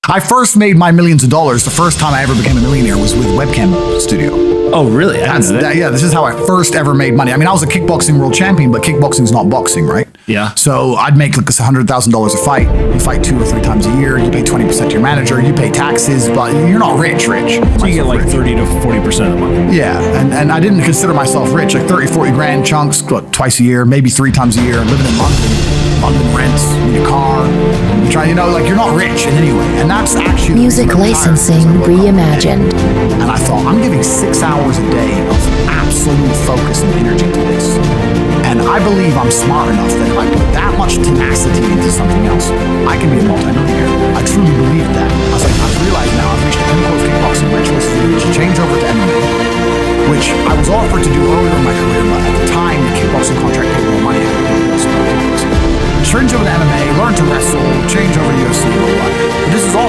I first made my millions of dollars. The first time I ever became a millionaire was with Webcam Studio. Oh, really? I didn't know that. Yeah, this is how I first ever made money. I mean, I was a kickboxing world champion, but kickboxing's not boxing, right? Yeah. So I'd make like $100,000 a fight. You fight 2 or 3 times a year. You pay 20% to your manager. You pay taxes, but you're not rich. So you get like 30 to 40% of the money. Yeah, and I didn't consider myself rich. Like 30, 40 grand chunks, twice a year, maybe 3 times a year. Living in London. London rents, need a car. You try, like you're not rich in any way. And that's actually music licensing reimagined. And I thought, I'm giving 6 hours a day of absolute focus and energy to this. And I believe I'm smart enough that if I put that much tenacity into something else, I can be a multi-millionaire. I truly believe that. I was like, I've realized now I've reached the pinnacle of kickboxing, which was to change over to MMA, which I was offered to do earlier in my career, but at the time, the kickboxing contract paid more money than kickboxing. Change over to MMA, learn to wrestle, change over to UFC,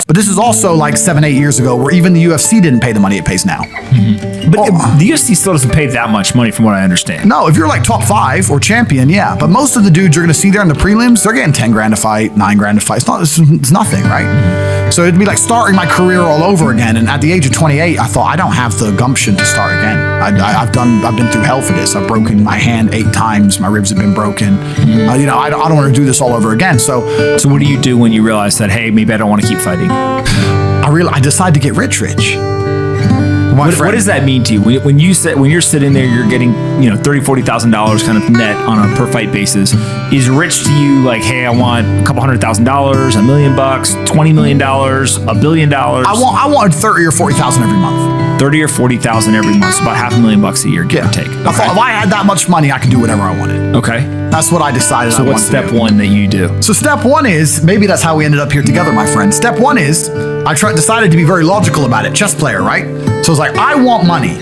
but this is also like 7-8 years ago, where even the UFC didn't pay the money it pays now. Mm-hmm. But the UFC still doesn't pay that much money, from what I understand. No, if you're like top 5 or champion, yeah. But most of the dudes you're going to see there in the prelims, they're getting 10 grand a fight, 9 grand a fight. It's nothing, right? Mm-hmm. So it'd be like starting my career all over again. And at the age of 28, I thought I don't have the gumption to start again. I've been through hell for this. I've broken my hand 8 times. My ribs have been broken. Mm-hmm. I don't want to do this all over again. So what do you do when you realize that, hey, maybe I don't want to keep fighting? I decided to get rich. What does that mean to you? When you're sitting there, you're getting $30,000, $40,000 kind of net on a per fight basis. Is rich to you like, hey, I want a couple $100,000, $1 million, $20 million, $1 billion? I wanted 30 or 40,000 every month. 30 or 40,000 every month, so about $500,000 a year, give or take. Okay. I thought if I had that much money, I could do whatever I wanted. Okay. That's what I decided. So what's step 1 that you do? So step 1 is, maybe that's how we ended up here together, my friend. Step 1 is, decided to be very logical about it. Chess player, right? So it's like, I want money.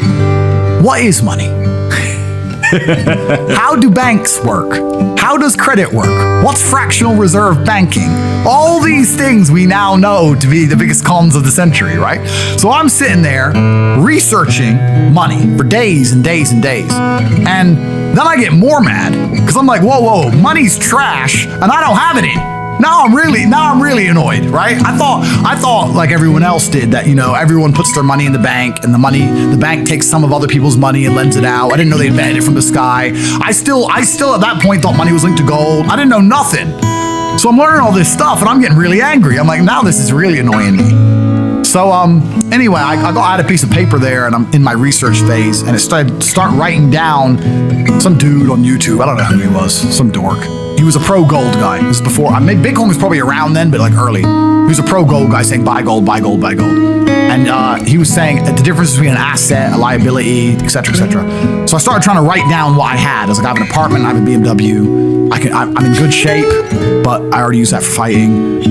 What is money? How do banks work? How does credit work? What's fractional reserve banking? All these things we now know to be the biggest cons of the century, right? So I'm sitting there researching money for days and days and days. And then I get more mad because I'm like, whoa, money's trash and I don't have any. Now I'm really annoyed, right? I thought like everyone else did that, everyone puts their money in the bank and the bank takes some of other people's money and lends it out. I didn't know they invented it from the sky. I still at that point thought money was linked to gold. I didn't know nothing. So I'm learning all this stuff and I'm getting really angry. I'm like, now this is really annoying me. So anyway, I had a piece of paper there and I'm in my research phase and start writing down some dude on YouTube. I don't know who he was, some dork. He was a pro gold guy. This is before, Bitcoin was probably around then, but like early. He was a pro gold guy saying buy gold, buy gold, buy gold. And he was saying the difference between an asset, a liability, et cetera, et cetera. So I started trying to write down what I had. I was like, I have an apartment, I have a BMW. I'm in good shape, but I already use that for fighting.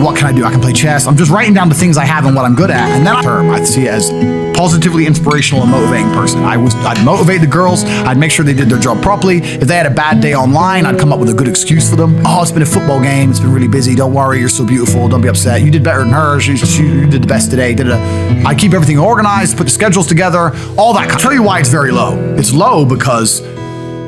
What can I do? I can play chess. I'm just writing down the things I have and what I'm good at. And then I'd see it as positively inspirational and motivating person. I'd motivate the girls. I'd make sure they did their job properly. If they had a bad day online, I'd come up with a good excuse for them. Oh, it's been a football game. It's been really busy. Don't worry. You're so beautiful. Don't be upset. You did better than her. You did the best today. I keep everything organized, put the schedules together, all that. I'll tell you why it's very low. It's low because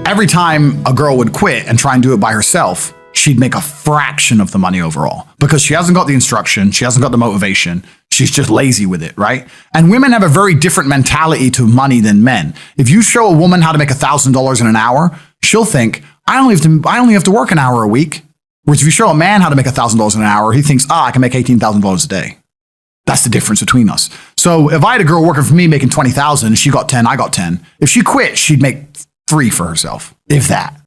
every time a girl would quit and try and do it by herself, she'd make a fraction of the money overall because she hasn't got the instruction. She hasn't got the motivation. She's just lazy with it, right? And women have a very different mentality to money than men. If you show a woman how to make $1,000 in an hour, she'll think, I only have to work an hour a week. Whereas if you show a man how to make $1,000 in an hour, he thinks, I can make $18,000 a day. That's the difference between us. So if I had a girl working for me making 20,000, she got 10, I got 10. If she quit, she'd make 3 for herself, if that.